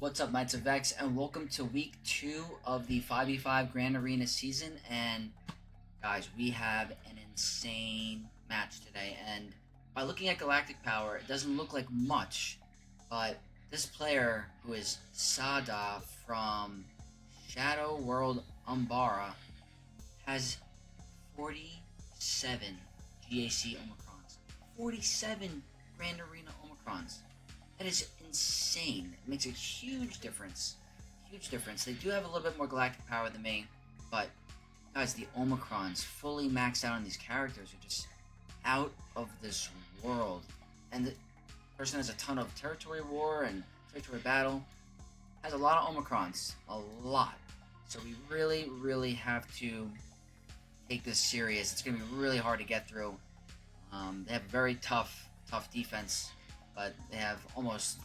What's up, Knights of X, and welcome to week 2 of the 5v5 Grand Arena season. And guys, we have an insane match today, and by looking at galactic power, it doesn't look like much, but this player, who is Sada from Shadow World Umbara, has 47 GAC Omicrons. 47 Grand Arena Omicrons. That is insane. It makes a huge difference. Huge difference. They do have a little bit more galactic power than me, but guys, the Omicrons fully maxed out on these characters are just out of this world. And the person has a ton of territory war and territory battle. Has a lot of Omicrons. A lot. So we really have to take this serious. It's going to be really hard to get through. They have a very tough defense, but they have almost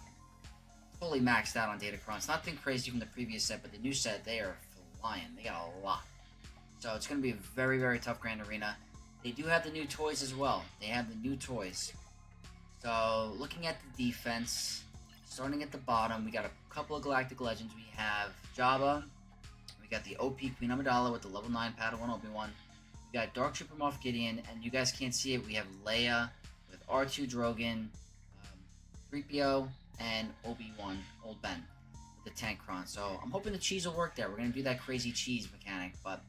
fully maxed out on Datacron. It's nothing crazy from the previous set, but the new set, they are flying. They got a lot. So it's going to be a very tough Grand Arena. They do have the new toys as well. They have the new toys. So looking at the defense, starting at the bottom, we got a couple of Galactic Legends. We have Jabba. We got the OP Queen Amidala with the level 9 Padawan Obi-Wan. We got Dark Trooper Moff Gideon, and you guys can't see it, we have Leia with R2 Drogon, 3PO, and Obi-Wan, Old Ben, with the Tankron. So I'm hoping the cheese will work there. We're going to do that crazy cheese mechanic, but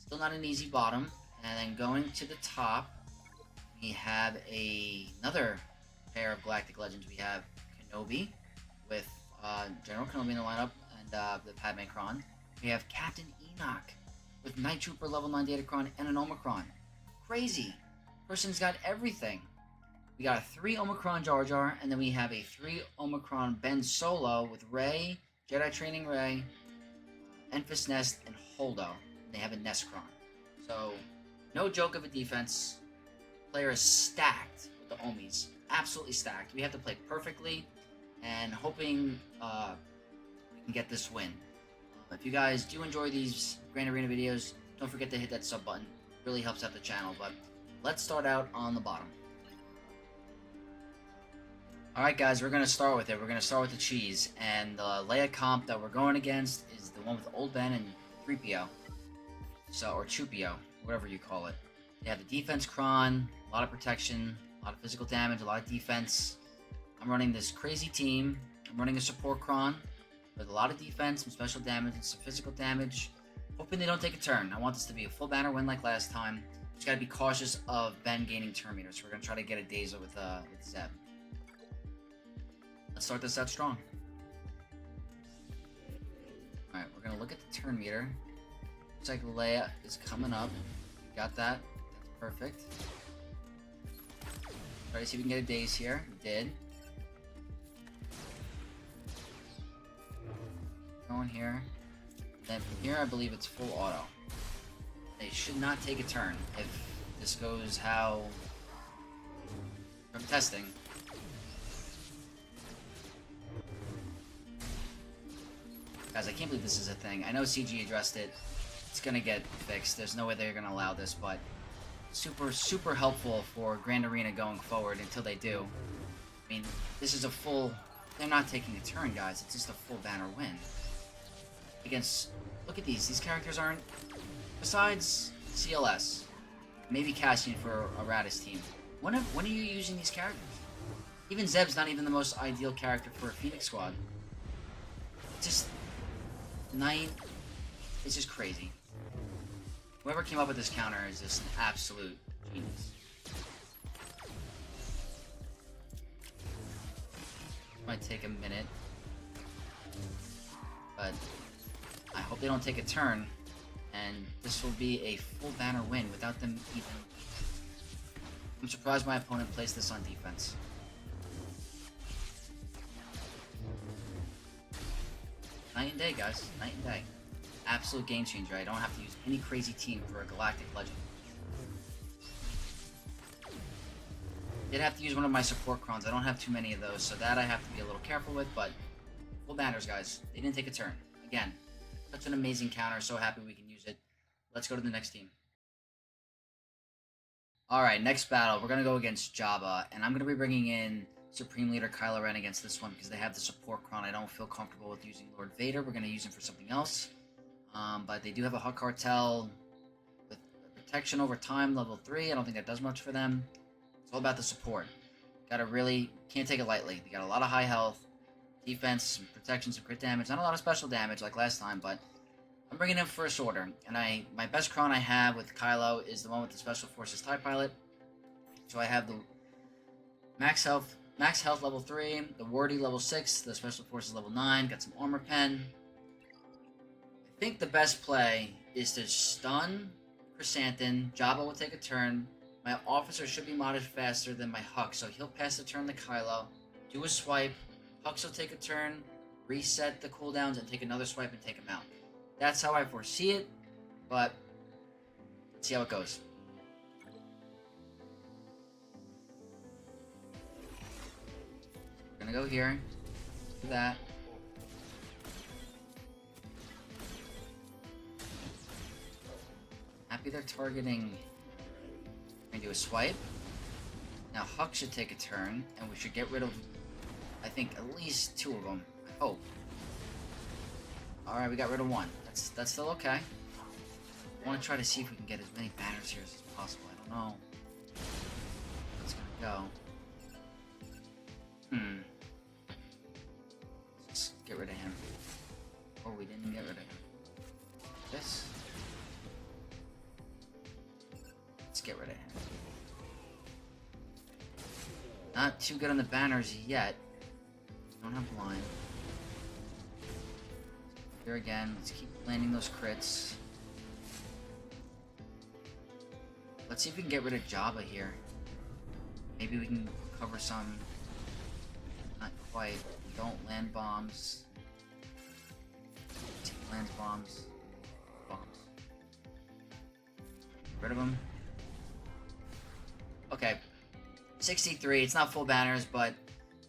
still not an easy bottom. And then going to the top, we have another pair of Galactic Legends. We have Kenobi with General Kenobi in the lineup, and the Padme-cron. We have Captain Enoch with Night Trooper level 9 Datacron and an Omicron. Crazy. Person's got everything. We got a 3 Omicron Jar Jar, and then we have a 3 Omicron Ben Solo with Rey, Jedi Training Rey, Enfys Nest, and Holdo. They have a Nestcron. So, no joke of a defense. Player is stacked with the Omis. Absolutely stacked. We have to play perfectly, and hoping we can get this win. If you guys do enjoy these Grand Arena videos, don't forget to hit that sub button. It really helps out the channel. But let's start out on the bottom. Alright guys, we're going to start with it. We're going to start with the cheese. And the Leia comp that we're going against is the one with Old Ben and 3PO. So, or 2PO, whatever you call it. They have the defense cron, a lot of protection, a lot of physical damage, a lot of defense. I'm running this crazy team. I'm running a support cron with a lot of defense, some special damage, and some physical damage. Hoping they don't take a turn. I want this to be a full banner win like last time. Just gotta be cautious of Ben gaining turn meter. So we're gonna try to get a Daza with Zeb. Let's start this out strong. Alright, we're gonna look at the turn meter. Looks like Leia is coming up. We got that. That's perfect. Try to see if we can get a Daze here. We did. Going here. Then from here, I believe it's full auto. They should not take a turn if this goes how from testing. Guys, I can't believe this is a thing. I know CG addressed it. It's gonna get fixed. There's no way they're gonna allow this, but super helpful for Grand Arena going forward until they do. I mean, this is a full... They're not taking a turn, guys. It's just a full banner win. Against... Look at these. These characters aren't... Besides CLS, maybe Cassian for a Radis team. When are you using these characters? Even Zeb's not even the most ideal character for a Phoenix squad. It's just... Night... It's just crazy. Whoever came up with this counter is just an absolute genius. Might take a minute. But I hope they don't take a turn. And this will be a full banner win without them even... I'm surprised my opponent placed this on defense. Night and day, guys. Night and day. Absolute game changer. I don't have to use any crazy team for a Galactic Legend. Did have to use one of my support crons. I don't have too many of those, so that I have to be a little careful with, but full banners, guys. They didn't take a turn. Again, such an amazing counter. So happy we can use it. Let's go to the next team. Alright, next battle. We're going to go against Jabba, and I'm going to be bringing in Supreme Leader Kylo Ren against this one because they have the support Kron. I don't feel comfortable with using Lord Vader. We're going to use him for something else. But they do have a Hut Cartel with protection over time, level 3. I don't think that does much for them. It's all about the support. Can't take it lightly. They got a lot of high health, defense, some protection, some crit damage. Not a lot of special damage like last time, but I'm bringing in First Order. And my best Kron I have with Kylo is the one with the Special Forces TIE Pilot. So I have the max health level 3, the Wardy level 6, the Special Forces level 9, got some armor pen. I think the best play is to stun Chrysanthemum. Jabba will take a turn. My officer should be modded faster than my Hux, so he'll pass the turn to Kylo, do a swipe, Hux will take a turn, reset the cooldowns, and take another swipe and take him out. That's how I foresee it, but let's see how it goes. We're gonna go here, do that. Happy they're targeting. We're gonna do a swipe. Now Hux should take a turn, and we should get rid of, I think, at least 2 of them. I hope. Alright, we got rid of 1. That's still okay. I want to try to see if we can get as many banners here as possible. I don't know. It's gonna go. Let's get rid of him. Oh, we didn't get rid of him. This. Let's get rid of him. Not too good on the banners yet. Don't have line. Here again, let's keep landing those crits. Let's see if we can get rid of Jabba here. Maybe we can cover some. Not quite. Don't land bombs. Lands bombs. Bombs. Get rid of them. Okay. 63. It's not full banners, but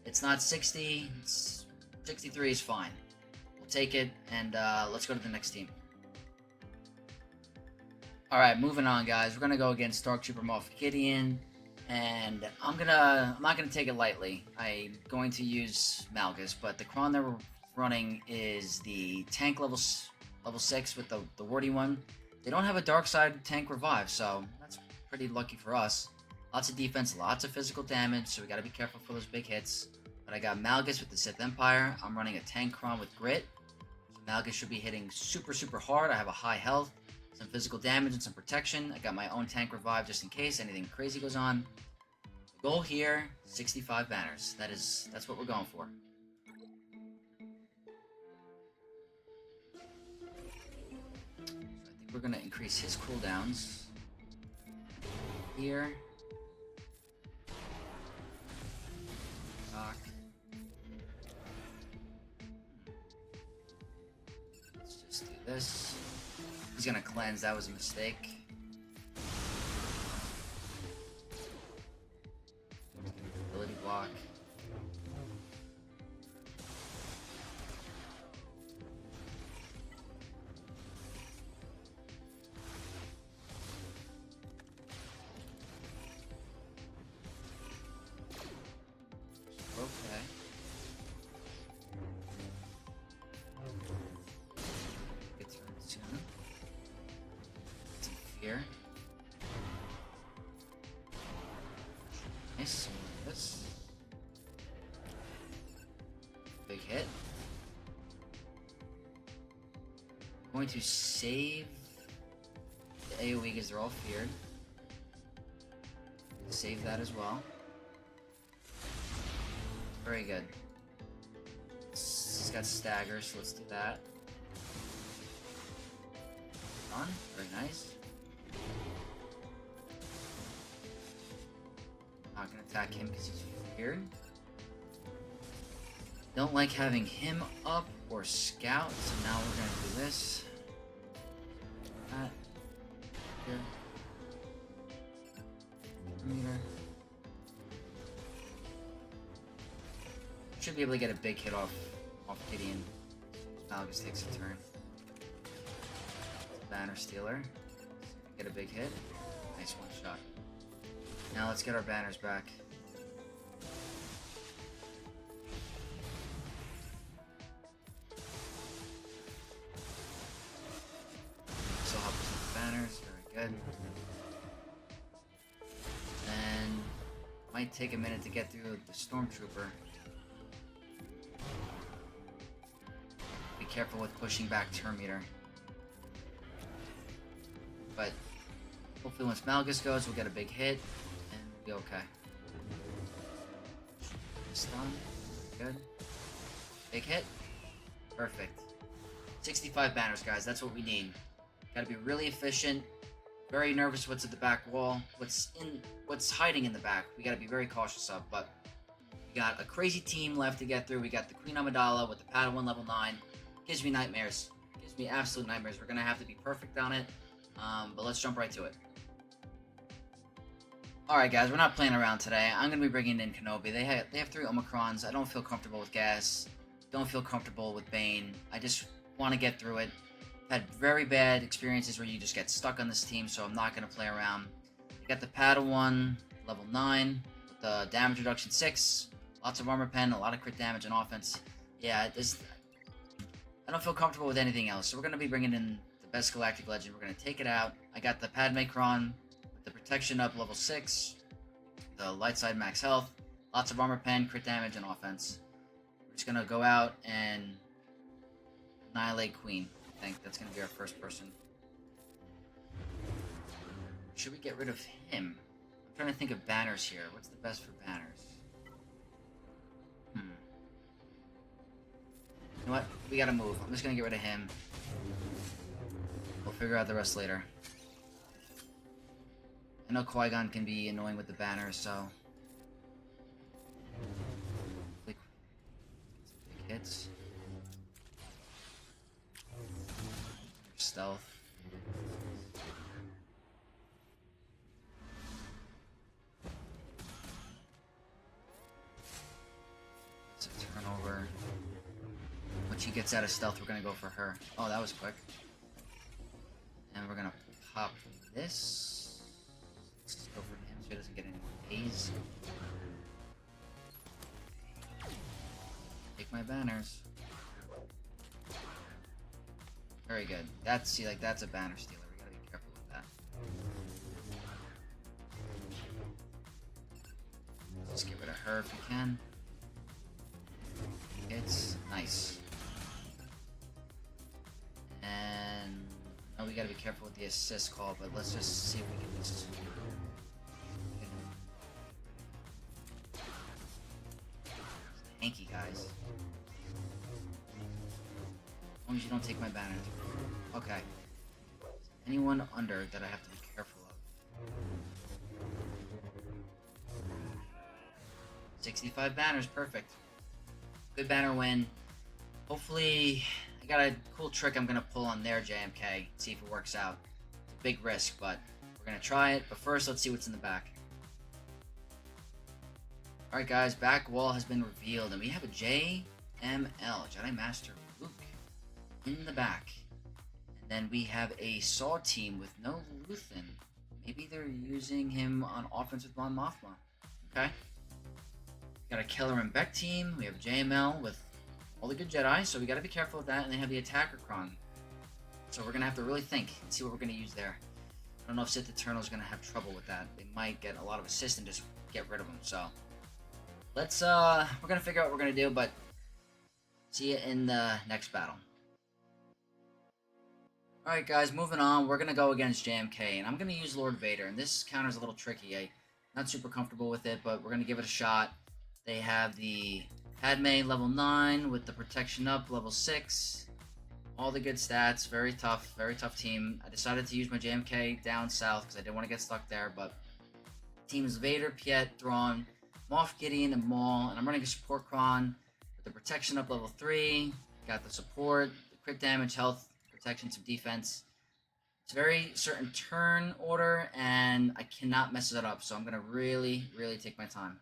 it's not 60. 63 is fine. We'll take it, and let's go to the next team. Alright, moving on, guys. We're gonna go against Dark Trooper Moff Gideon, and I'm not gonna take it lightly. I'm going to use Malgus, but the Kron that we're running is the tank level 6 with the wardy one. They don't have a dark side tank revive, so that's pretty lucky for us. Lots of defense, lots of physical damage, so we gotta be careful for those big hits. But I got Malgus with the Sith Empire. I'm running a tank Kron with Grit. So Malgus should be hitting super, super hard. I have a high health, some physical damage, and some protection. I got my own tank revive just in case anything crazy goes on. The goal here, 65 banners. That's what we're going for. So I think we're gonna increase his cooldowns here. Let's just do this. He's gonna cleanse, that was a mistake. Ability block. Okay. Good turn soon. Some fear. Nice. This. Big hit. Going to save the AoE because they're all feared. Save that as well. Very good. It's got stagger, so let's do that. Done. Very nice. Not gonna attack him because he's feared. Don't like having him up or scout, so now we're gonna do this. That. Here. Meter. Should be able to get a big hit off Gideon. Malgus takes a turn. Banner Stealer. Get a big hit. Nice one shot. Now let's get our banners back. good. And might take a minute to get through the Stormtrooper. Be careful with pushing back turn meter. But hopefully once Malgus goes, we'll get a big hit and we'll be okay. Stun. Good. Big hit. Perfect. 65 banners, guys. That's what we need. Gotta be really efficient. Very nervous what's at the back wall. What's hiding in the back. We gotta be very cautious of, but we got a crazy team left to get through. We got the Queen Amidala with the Padawan level 9. Gives me nightmares. Gives me absolute nightmares. We're gonna have to be perfect on it. But let's jump right to it. Alright guys, we're not playing around today. I'm going to be bringing in Kenobi. They have 3 Omicrons. I don't feel comfortable with Gas. Don't feel comfortable with Bane. I just want to get through it. I've had very bad experiences where you just get stuck on this team, so I'm not going to play around. You got the Padawan, level 9, with the damage reduction 6. Lots of armor pen, a lot of crit damage and offense. Yeah, I don't feel comfortable with anything else, so we're going to be bringing in the best Galactic Legend. We're going to take it out. I got the Padmecron. The protection up level 6, the light side max health, lots of armor pen, crit damage, and offense. We're just gonna go out and annihilate Queen. I think that's gonna be our first person. Should we get rid of him? I'm trying to think of banners here. What's the best for banners? You know what? We gotta move. I'm just gonna get rid of him. We'll figure out the rest later. I know Qui-Gon can be annoying with the banners, so... Big hits. Stealth. It's a turnover. Once she gets out of stealth, we're gonna go for her. Oh, that was quick. And we're gonna pop this. Let's go for him so he doesn't get any more A's. Take my banners. Very good. That's that's a banner stealer. We gotta be careful with that. Just get rid of her if we can. It's nice. And oh, we gotta be careful with the assist call, but let's just see if we can just. Hanky guys. As long as you don't take my banner. Okay. Anyone under that I have to be careful of? 65 banners, perfect. Good banner win. Hopefully, I got a cool trick I'm gonna pull on their JMK. See if it works out. It's a big risk, but we're gonna try it. But first, let's see what's in the back. Alright guys, Backwall has been revealed, and we have a JML, Jedi Master Luke, in the back. And then we have a Saw team with no Luthen. Maybe they're using him on offense with Mon Mothma. Okay. Got a Keller and Beck team. We have JML with all the good Jedi, so we gotta be careful with that. And they have the Datacron. So we're gonna have to really think and see what we're gonna use there. I don't know if Sith Eternal's gonna have trouble with that. They might get a lot of assist and just get rid of them, so... Let's, we're gonna figure out what we're gonna do, but see you in the next battle. Alright guys, moving on, we're gonna go against JMK, and I'm gonna use Lord Vader, and this counter's a little tricky. I'm not super comfortable with it, but we're gonna give it a shot. They have the Padme level 9 with the protection up, level 6. All the good stats, very tough team. I decided to use my JMK down south because I didn't want to get stuck there, but teams Vader, Piet, Thrawn, Moff, Gideon, and Maul, and I'm running a support cron with the protection up level 3. Got the support, the crit damage, health, protection, some defense. It's a very certain turn order, and I cannot mess it up, so I'm gonna really take my time.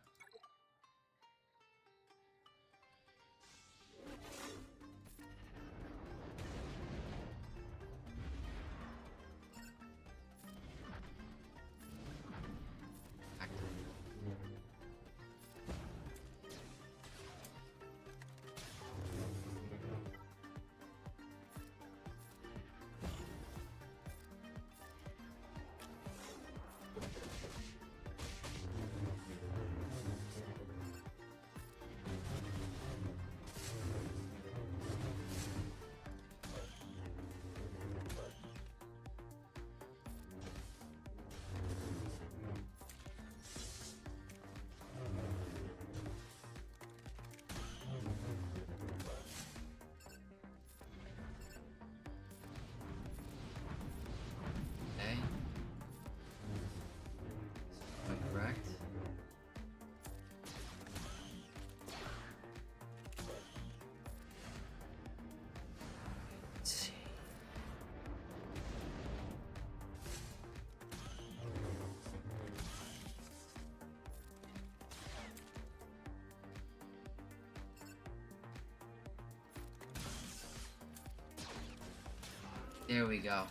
There we go.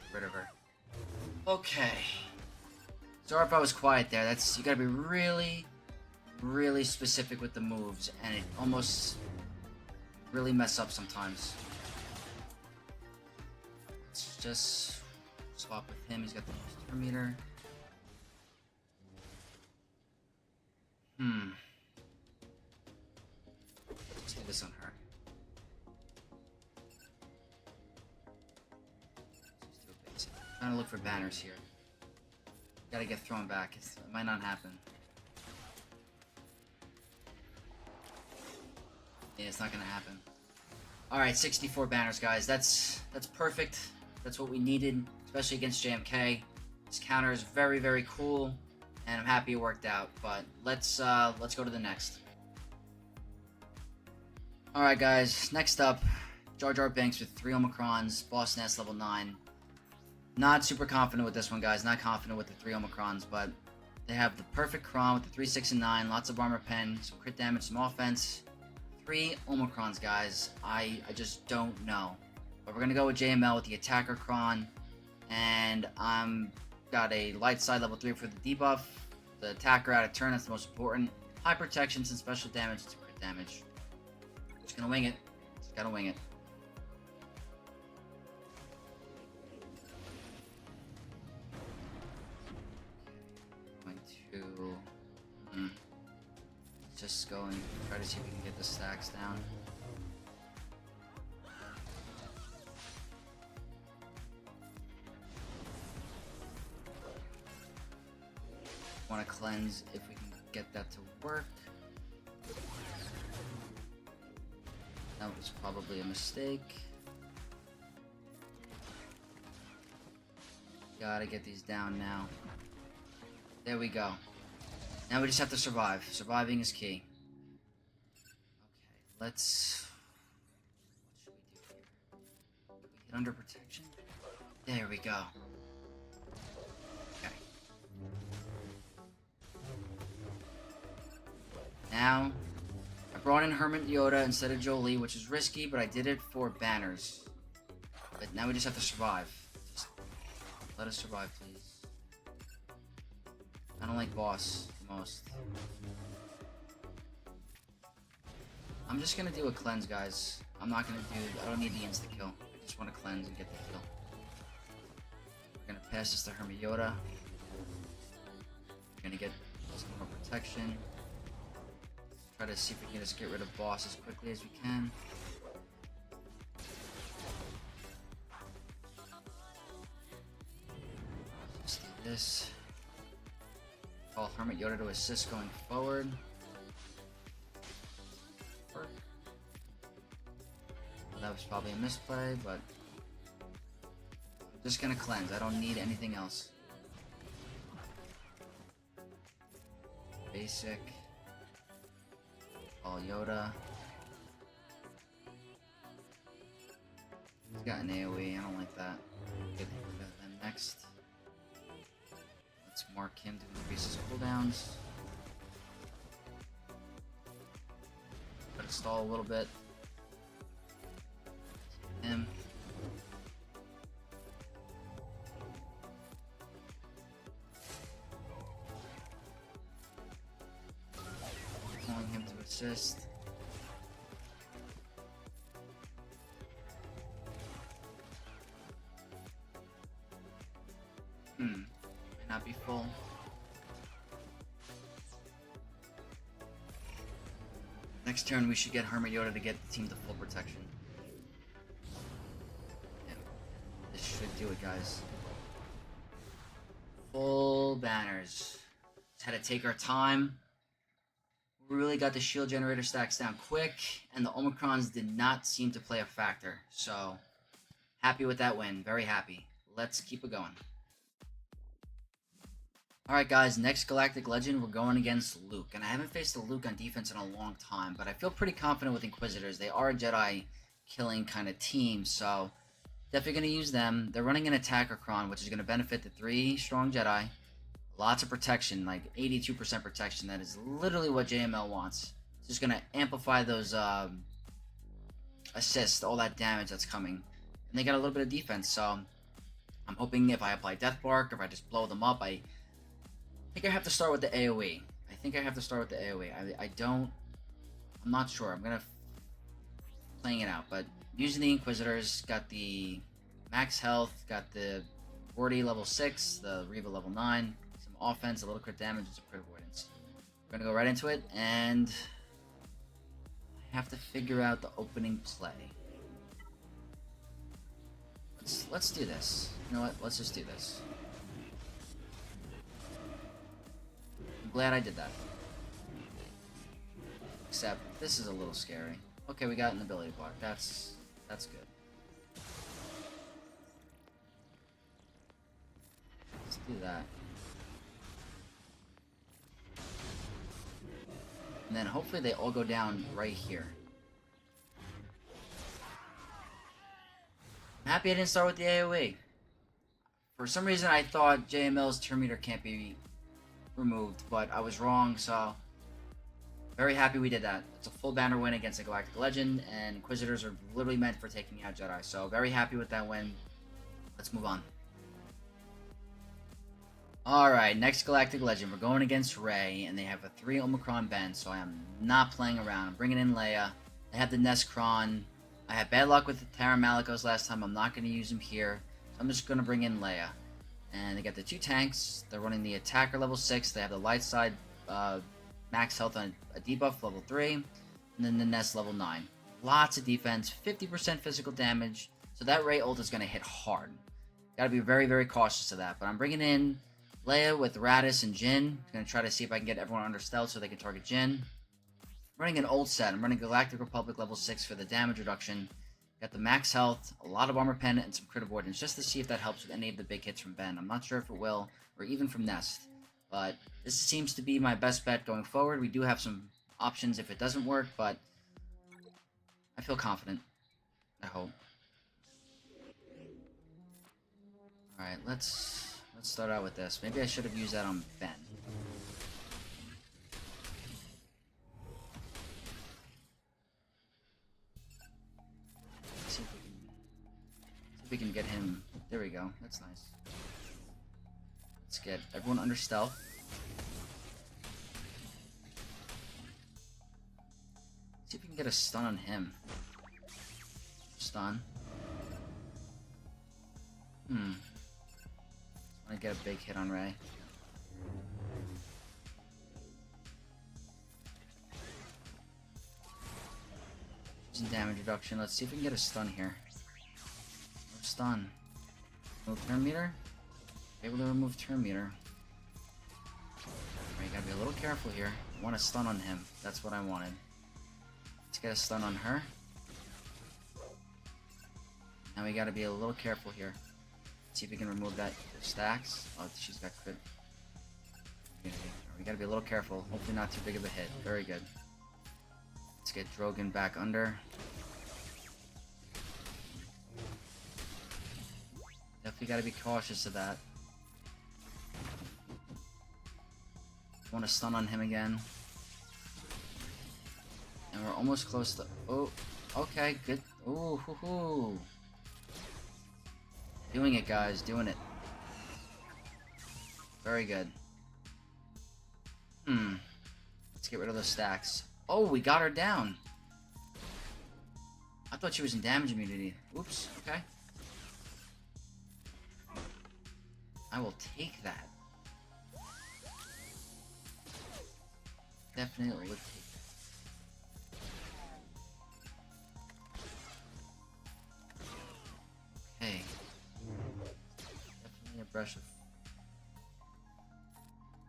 Get rid of her. Okay. Sorry if I was quiet there. You gotta be really, really specific with the moves, and it almost really mess up sometimes. Let's just swap with him. He's got the booster meter. Let's do this on her. Let's do a basic. I'm trying to look for banners here. Gotta get thrown back. It might not happen. Yeah, it's not gonna happen. Alright, 64 banners, guys. That's perfect. That's what we needed, especially against JMK. This counter is very, very cool, and I'm happy it worked out. But let's go to the next. Alright, guys. Next up, Jar Jar Binks with 3 Omicrons, Boss Nest level 9. Not super confident with this one, guys. Not confident with the 3 Omicrons, but they have the perfect Kron with the 3, 6, and 9. Lots of armor pen, some crit damage, some offense. 3 Omicrons, guys. I just don't know. But we're going to go with JML with the Attacker Kron. And I'm got a light side level 3 for the debuff. The Attacker out of turn, that's the most important. High protection, some special damage, some crit damage. Just going to wing it. Just got to wing it. Just go and try to see if we can get the stacks down. Want to cleanse if we can get that to work. That was probably a mistake. Gotta get these down now. There we go. Now we just have to survive. Surviving is key. Okay, let's... What should we do here? Can we get under protection? There we go. Okay. Now, I brought in Hermit Yoda instead of Jolie, which is risky, but I did it for banners. But now we just have to survive. Just let us survive, please. I don't like boss the most. I'm just gonna do a cleanse, guys. I don't need the insta kill. I just want to cleanse and get the kill. We're gonna pass this to Hermit Yoda. We're gonna get some more protection. Try to see if we can just get rid of boss as quickly as we can. Just do this. Call Hermit Yoda to assist going forward. Well, that was probably a misplay, but I'm just gonna cleanse. I don't need anything else. Basic. Call Yoda. He's got an AoE. I don't like that. Get them next. Let's mark him to increase his cooldowns. Let it stall a little bit. Him. Calling him to assist. Not be full. Next turn we should get Hermit Yoda to get the team to full protection. Yeah. This should do it, guys. Full banners. Just had to take our time. We really got the shield generator stacks down quick, and the Omicrons did not seem to play a factor. So, happy with that win. Very happy. Let's keep it going. Alright guys, next Galactic Legend, we're going against Luke. And I haven't faced a Luke on defense in a long time, but I feel pretty confident with Inquisitors. They are a Jedi killing kind of team, so definitely going to use them. They're running an Attacker Kron, which is going to benefit the 3 strong Jedi. Lots of protection, like 82% protection. That is literally what JML wants. It's just going to amplify those assist all that damage that's coming. And they got a little bit of defense, so I'm hoping if I apply Death Bark, if I just blow them up, I think I have to start with the AoE. I'm not sure. I'm gonna playing it out, but using the Inquisitors, got the max health, got the 40 level 6, the Reva level 9, some offense, a little crit damage, and some crit avoidance. We're gonna go right into it, and I have to figure out the opening play. Let's do this. You know what? Let's just do this. I'm glad I did that. Except this is a little scary. Okay, we got an ability block. That's good. Let's do that. And then hopefully they all go down right here. I'm happy I didn't start with the AoE. For some reason I thought JML's turn meter can't be removed, but I was wrong, so very happy we did that. It's a full banner win against a Galactic Legend, and Inquisitors are literally meant for taking out Jedi, so very happy with that win. Let's move on. Alright, next Galactic Legend. We're going against Rey, and they have a 3 Omicron bend, so I am not playing around. I'm bringing in Leia. They have the Nescron. I had bad luck with the Terra Malicos last time. I'm not going to use them here, so I'm just going to bring in Leia. And they got the 2 tanks. They're running the Attacker level 6. They have the light side max health on a debuff level 3, and then the Nest level 9. Lots of defense, 50% physical damage, so that Rey ult is going to hit hard. Gotta be very, very cautious of that. But I'm bringing in Leia with Radis and Jin. I'm going to try to see if I can get everyone under stealth so they can target Jin. I'm running an old set. I'm running Galactic Republic level 6 for the damage reduction. Got the max health, a lot of armor pen, and some crit avoidance, just to see if that helps with any of the big hits from Ben. I'm not sure if it will, or even from Nest. But this seems to be my best bet going forward. We do have some options if it doesn't work, but I feel confident. I hope. Alright, let's start out with this. Maybe I should have used that on Ben. Let's see if we can get him. There we go. That's nice. Let's get everyone under stealth. See if we can get a stun on him. Stun. I want to get a big hit on Rey. Using damage reduction. Let's see if we can get a stun here. No stun. No turn meter? Able to remove turn meter. Alright, you gotta be a little careful here. I want a stun on him. That's what I wanted. Let's get a stun on her. Now we gotta be a little careful here. See if we can remove that stacks. Oh, she's got crit. We gotta be a little careful. Hopefully not too big of a hit. Very good. Let's get Drogon back under. Definitely gotta be cautious of that. Want to stun on him again. And we're almost close to... Oh, okay, good. Ooh, hoo, hoo. Doing it, guys, doing it. Very good. Let's get rid of those stacks. Oh, we got her down. I thought she was in damage immunity. Oops, okay. I will take that. Definitely would take that. Okay. Definitely a brush of...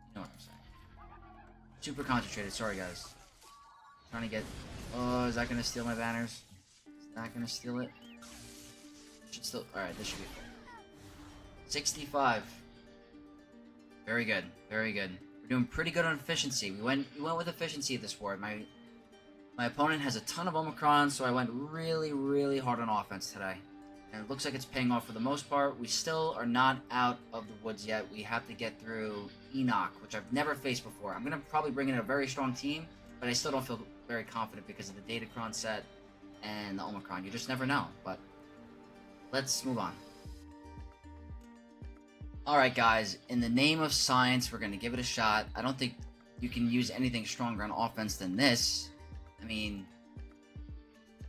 You know what I'm saying. Super concentrated, sorry guys. Trying to get... Oh, is that gonna steal my banners? Is that gonna steal it? Should still... Alright, this should be full. 65. Very good, very good. We're doing pretty good on efficiency. We went with efficiency this war. My opponent has a ton of Omicron, so I went really, really hard on offense today. And it looks like it's paying off for the most part. We still are not out of the woods yet. We have to get through Enoch, which I've never faced before. I'm going to probably bring in a very strong team, but I still don't feel very confident because of the Datacron set. and the Omicron. You just never know, but let's move on. Alright guys, in the name of science, we're going to give it a shot. I don't think you can use anything stronger on offense than this. I mean,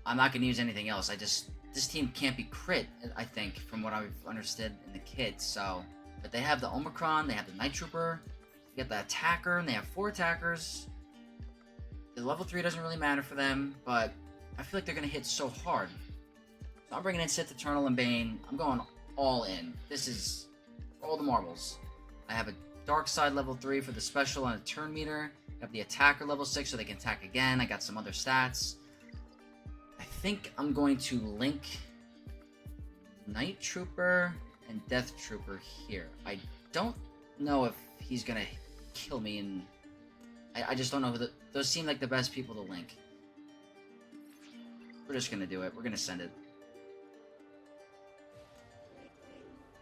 I'm not going to use anything else. This team can't be crit, I think, from what I've understood in the kit. So, but they have the Omicron, they have the Night Trooper, you get the attacker, and they have 4 attackers. The level 3 doesn't really matter for them, but I feel like they're going to hit so hard. So I'm bringing in Sith, Eternal, and Bane. I'm going all in. This is all the marbles. I have a Dark Side level 3 for the special and a turn meter. I have the attacker level 6 so they can attack again. I got some other stats. I think I'm going to link Night Trooper and Death Trooper here. I don't know if he's going to kill me, and I just don't know. Those seem like the best people to link. We're just going to do it. We're going to send it.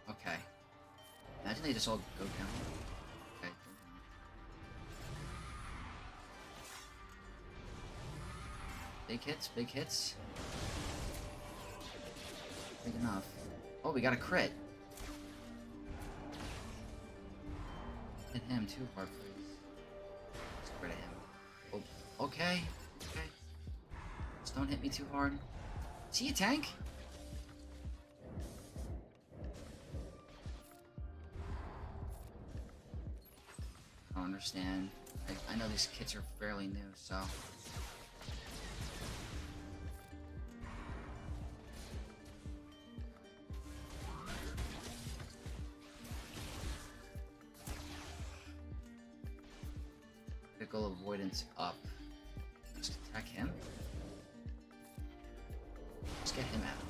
Okay. Imagine they just all go down. Okay. Big hits, big hits. Big enough. Oh, we got a crit. Hit him too hard, please. Let's get rid of him. Oh, okay. Okay. Just don't hit me too hard. Is he a tank? I don't understand. I know these kits are fairly new, so... Critical avoidance up. Just attack him. Just get him out.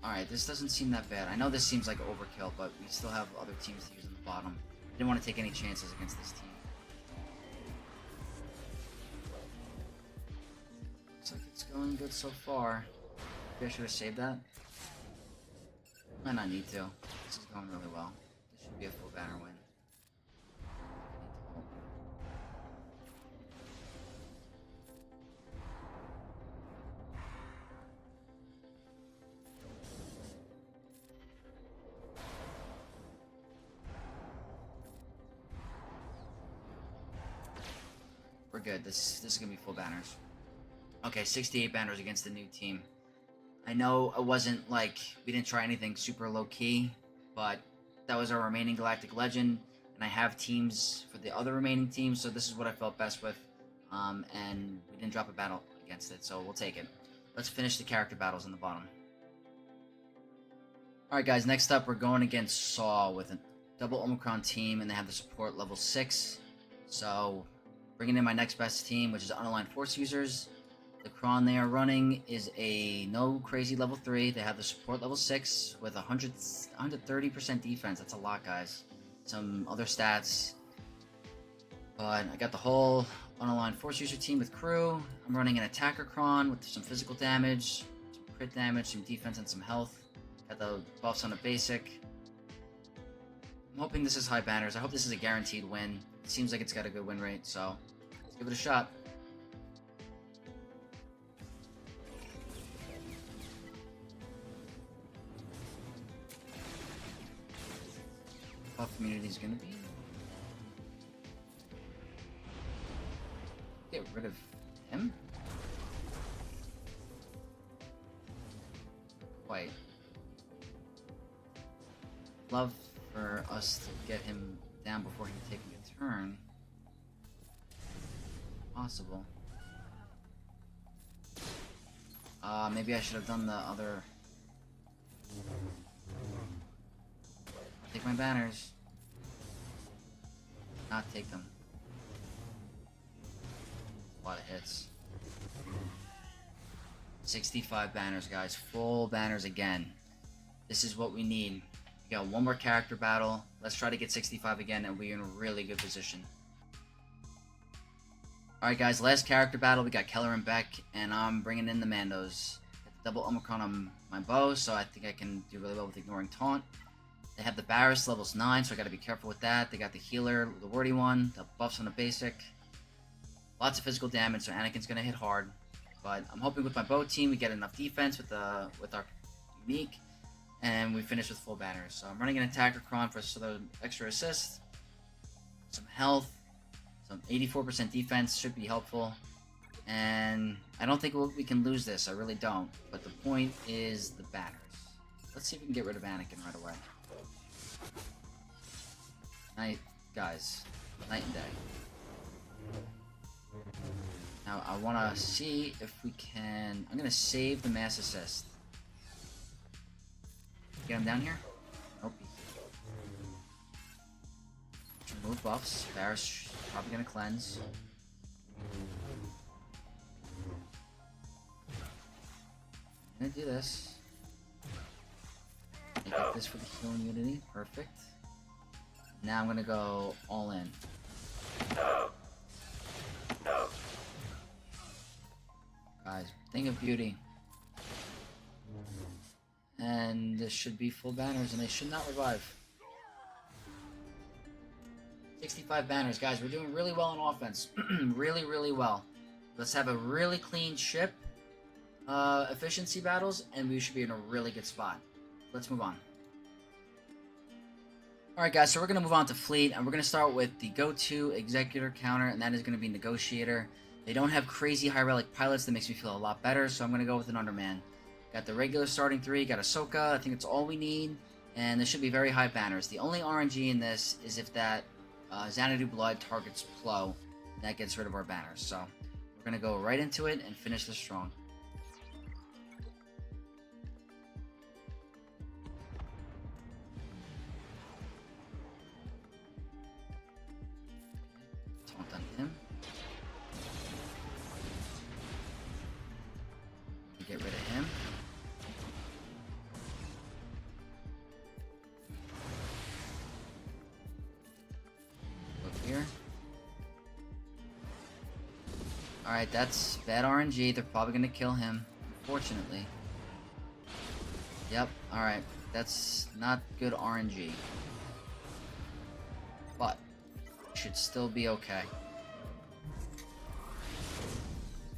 Alright, this doesn't seem that bad. I know this seems like overkill, but we still have other teams to use on the bottom. I didn't want to take any chances against this team. Looks like it's going good so far. Maybe I should have saved that. Might not need to. This is going really well. This should be a full banner win. We're good. This is gonna be full banners. Okay, 68 banners against the new team. I know it wasn't like we didn't try anything super low key, but that was our remaining Galactic Legend, and I have teams for the other remaining teams, so this is what I felt best with. And we didn't drop a battle against it, so we'll take it. Let's finish the character battles on the bottom. Alright guys, next up we're going against Saw with a double Omicron team, and they have the support level 6. So bringing in my next best team, which is unaligned force users. The cron they are running is a no crazy level 3. They have the support level 6 with 130% defense. That's a lot, guys. Some other stats. But I got the whole unaligned force user team with crew. I'm running an attacker cron with some physical damage, some crit damage, some defense, and some health. Got the buffs on a basic. I'm hoping this is high banners. I hope this is a guaranteed win. It seems like it's got a good win rate, so let's give it a shot. Buff immunity is gonna be. Get rid of him? Quite. Love for us to get him down before he's taking a turn. Possible. Maybe I should have done the other. Take my banners. Not take them. A lot of hits. 65 banners, guys. Full banners again. This is what we need. We got one more character battle. Let's try to get 65 again, and we're in a really good position. Alright guys, last character battle. We got Keller and Beck, and I'm bringing in the Mandos. Got the double Omicron on my bow, so I think I can do really well with ignoring taunt. They have the Barris levels 9, so I gotta be careful with that. They got the healer, the wordy one, the buffs on the basic. Lots of physical damage, so Anakin's gonna hit hard. But I'm hoping with my bow team we get enough defense with our unique, and we finish with full banners. So I'm running an Datacron for some extra assists, some health, some 84% defense should be helpful. And I don't think we can lose this. I really don't. But the point is the banners. Let's see if we can get rid of Anakin right away. Night, guys. Night and day. Now I want to see if we can. I'm gonna save the mass assist. Get him down here. Nope. Remove buffs. Barris probably gonna cleanse. I'm gonna do this. I get this for the healing unity. Perfect. Now I'm gonna go all in. Guys, thing of beauty. And this should be full banners, and they should not revive. 65 banners, guys. We're doing really well on offense. Really, really well. Let's have a really clean ship. Efficiency battles, and we should be in a really good spot. Let's move on. Alright guys, so we're going to move on to fleet, and we're going to start with the go-to Executor counter, and that is going to be Negotiator. They don't have crazy high relic pilots. That makes me feel a lot better, so I'm going to go with an Underman. Got the regular starting 3, got Ahsoka. I think it's all we need, and there should be very high banners. The only RNG in this is if that Xanadu Blood targets Plo, that gets rid of our banners. So we're going to go right into it and finish this strong. Taunt on him. Get rid of him. Here. Alright, that's bad RNG. They're probably going to kill him, unfortunately. Yep, alright. That's not good RNG. But, should still be okay.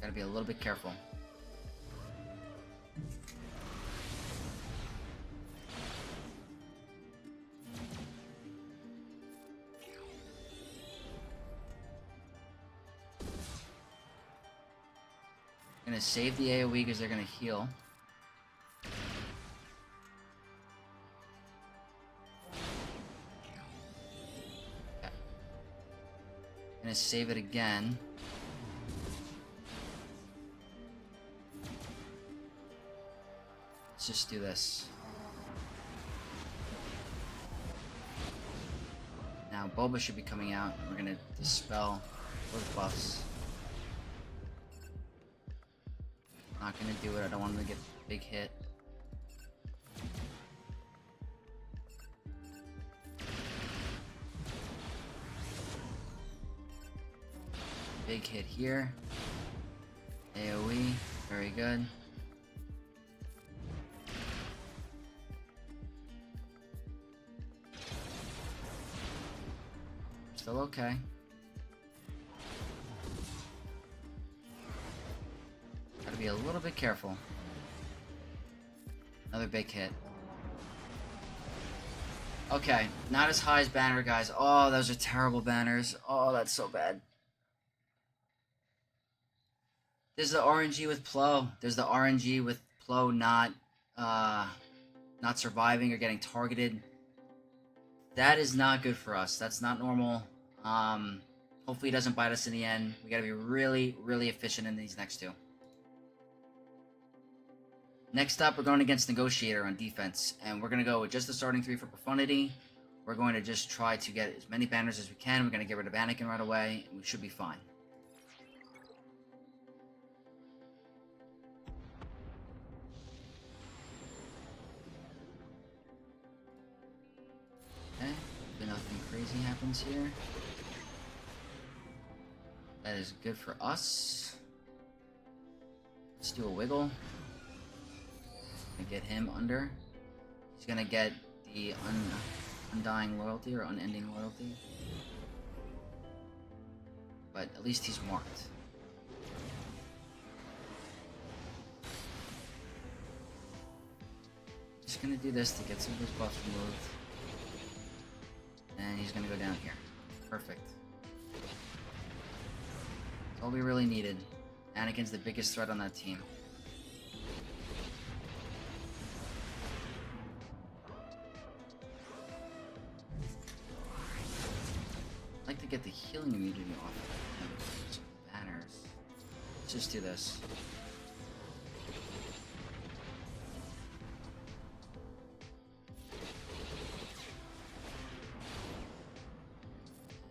Gotta be a little bit careful. Gonna save the AoE because they're gonna heal. Okay. Gonna save it again. Let's just do this. Now Boba should be coming out, and we're gonna dispel those buffs. Not gonna do it. I don't want him to get a big hit. Big hit here. AoE. Very good. Still okay. Gotta be a little bit careful. Another big hit. Okay, not as high as banner, guys. Oh, those are terrible banners. Oh, that's so bad. There's the RNG with Plo. There's the RNG with Plo not surviving or getting targeted. That is not good for us. That's not normal. Hopefully he doesn't bite us in the end. We gotta be really, really efficient in these next two. Next up, we're going against Negotiator on defense, and we're going to go with just the starting 3 for Profundity. We're going to just try to get as many banners as we can. We're going to get rid of Anakin right away, and we should be fine. Okay, nothing crazy happens here. That is good for us. Let's do a wiggle. Get him under. He's gonna get the undying loyalty or unending loyalty, but at least he's marked. Just gonna do this to get some of his buffs removed. And he's gonna go down here. Perfect. That's all we really needed. Anakin's the biggest threat on that team. I'd like to get the healing immunity off of him. Some banners. Let's just do this.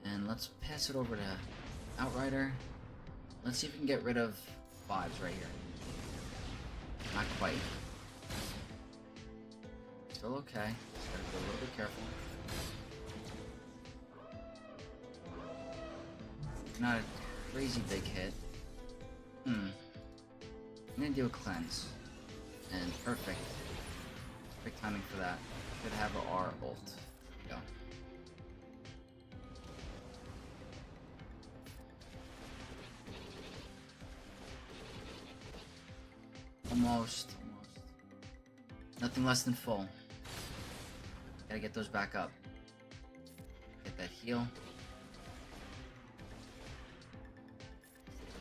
And let's pass it over to Outrider. Let's see if we can get rid of Vibes right here. Not quite. Still okay. Just gotta be a little bit careful. Not a crazy big hit. I'm gonna do a cleanse. And perfect. Perfect timing for that. Should have our ult. There we go. Almost. Nothing less than full. Gotta get those back up. Get that heal.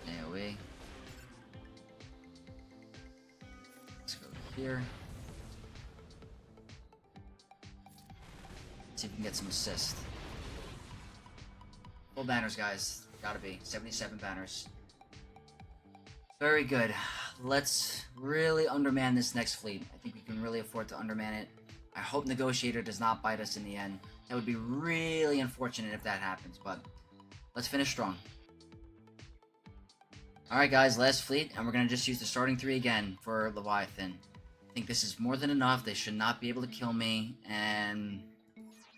AoE. Let's go here. Let's see if we can get some assist. Full banners, guys. Gotta be. 77 banners. Very good. Let's really underman this next fleet. I think we can really afford to underman it. I hope Negotiator does not bite us in the end. That would be really unfortunate if that happens, but let's finish strong. Alright guys, last fleet, and we're going to just use the starting 3 again for Leviathan. I think this is more than enough. They should not be able to kill me, and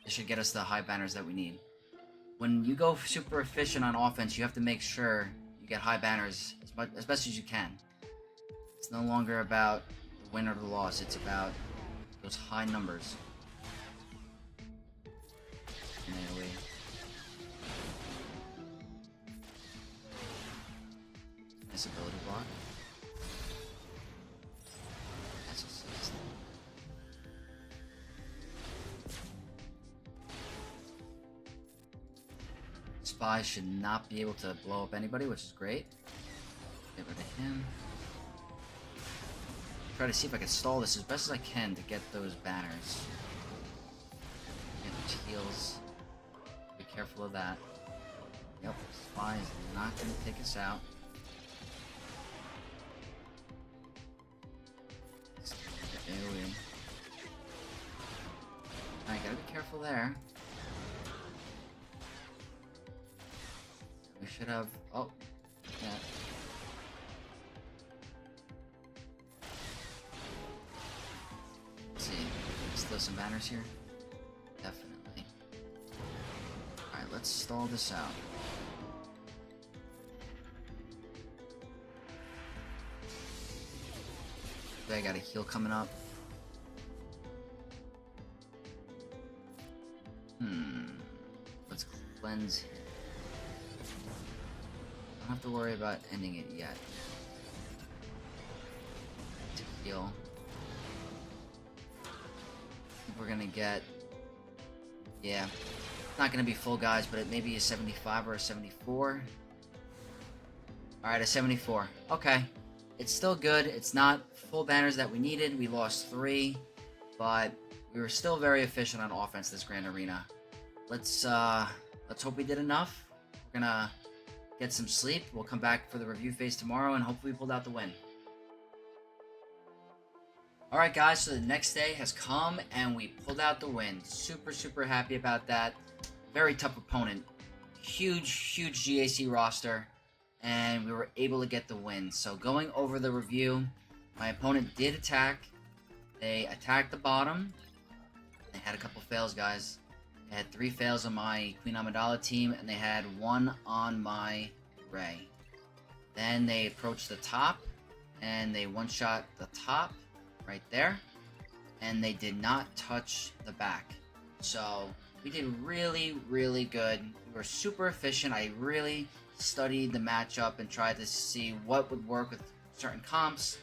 this should get us the high banners that we need. When you go super efficient on offense, you have to make sure you get high banners as best as you can. It's no longer about the win or the loss, it's about those high numbers. And AoE. Nice ability block. That's assist. Spy should not be able to blow up anybody, which is great. Get rid of him. Try to see if I can stall this as best as I can to get those banners. Get those heals. Be careful of that. Yep, Spy is not going to take us out. AoE. Alright, gotta be careful there. We should have... Oh, yeah. Let's see. Let's throw some banners here. Definitely. Alright, let's stall this out. I got a heal coming up. Let's cleanse him. Don't have to worry about ending it yet. To heal. I think we're gonna get... Yeah. Not gonna be full, guys, but it may be a 75 or a 74. Alright, a 74. Okay. It's still good. It's not full banners that we needed. We lost 3, but we were still very efficient on offense this Grand Arena. Let's hope we did enough. We're gonna get some sleep. We'll come back for the review phase tomorrow, and hopefully we pulled out the win. Alright guys, so the next day has come, and we pulled out the win. Super, super happy about that. Very tough opponent. Huge, huge GAC roster. And we were able to get the win. So going over the review, my opponent did attack. They attacked the bottom. They had a couple fails, guys. They had 3 fails on my Queen Amidala team, and they had 1 on my Rey. Then they approached the top, and they one-shot the top right there. And they did not touch the back. So we did really, really good. We were super efficient. I really studied the matchup and tried to see what would work with certain comps.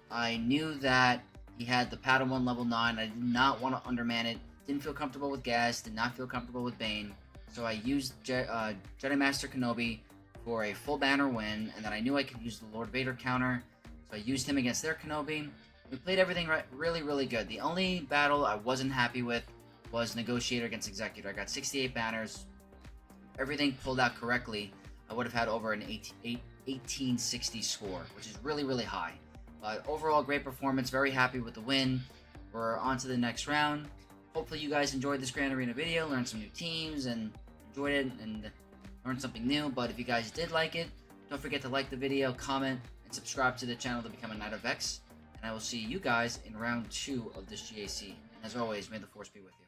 I knew that He had the Padawan level 9. I did not want to underman it. Didn't feel comfortable with gas. Did not feel comfortable with Bane. So I used Jedi Master Kenobi for a full banner win, and then I knew I could use the Lord Vader counter, so I used him against their Kenobi. We played everything really, really good. The only battle I wasn't happy with was Negotiator against Executor. I got 68 banners. Everything pulled out correctly. I would have had over an 1860 score, which is really, really high. But overall, great performance. Very happy with the win. We're on to the next round. Hopefully you guys enjoyed this Grand Arena video, learned some new teams, and enjoyed it, and learned something new. But if you guys did like it, don't forget to like the video, comment, and subscribe to the channel to become a Knight of X. And I will see you guys in round 2 of this GAC. And as always, may the Force be with you.